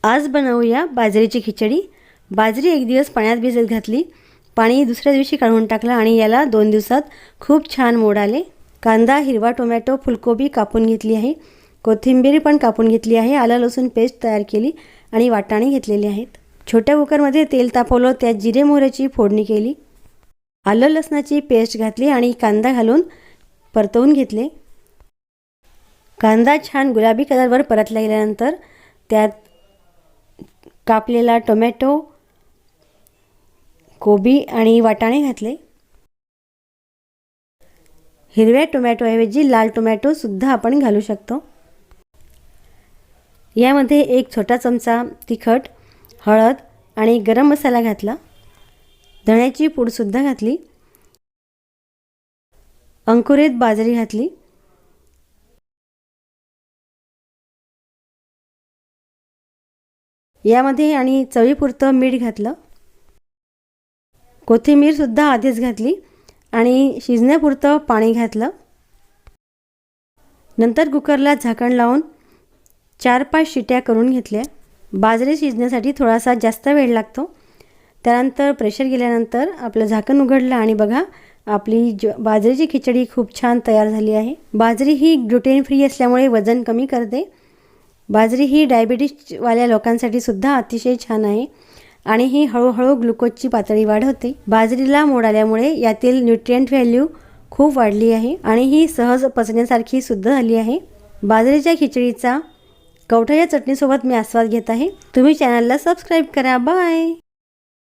आज बनवूया बाजरीची खिचडी। बाजरी एक दिवस पाण्यात भिजत घातली, पाणी दुसऱ्या दिवशी काढून टाकलं आणि याला 2 दिवसात खूप छान मोड आले। कांदा, हिरवा टोमॅटो, फुलकोबी कापून घेतली आहे, कोथिंबीर पण कापून घेतली आहे, आलं लसूण पेस्ट तयार केली आणि वाटाणे घेतलेले आहेत। छोट्या कुकरमध्ये तेल तापवलं, त्यात जिरे मोहरीची फोडणी केली, आलं लसणाची पेस्ट घातली आणि कांदा घालून परतवून घेतले। कांदा छान गुलाबी कलरवर परतला गेल्यानंतर त्यात कापलेला टोमॅटो, कोबी आणि वाटाणे घातले। हिरव्या टोमॅटोऐवजी लाल टोमॅटो सुद्धा आपण घालू शकतो। यामध्ये 1 छोटा चमचा तिखट, हळद आणि गरम मसाला घातला, धण्याची पूड सुद्धा घातली, अंकुरित बाजरी घातली, यामध्ये आणि चवीपुरतं मीठ घातलं, कोथिंबीर सुद्धा आधीच घातली आणि शिजण्यापुरतं पाणी घातलं। नंतर कुकरला झाकण लावून 4-5 शिट्या करून घेतल्या। बाजरी शिजण्यासाठी थोडासा जास्त वेळ लागतो। त्यानंतर प्रेशर गेल्यानंतर आपलं झाकण उघडलं आणि बघा आपली बाजरीची खिचडी खूप छान तयार झाली आहे। बाजरी ही ग्लुटेन फ्री असल्यामुळे वजन कमी करते। बाजरी ही डायबिटीजवाल्या लोकांसाठी सुद्धा अतिशय छान आहे आणि ही हळूहळू ग्लुकोजची पातळी वाढवते। बाजरीला मोड आल्यामुळे यातील न्यूट्रिएंट व्हॅल्यू खूप वाढली आहे आणि ही सहज पचण्यासारखी सुद्धा झाली आहे। बाजरीच्या खिचडीचा कवठाच्या चटणीसोबत मी आस्वाद घेत आहे। तुम्ही चॅनलला सबस्क्राईब करा। बाय।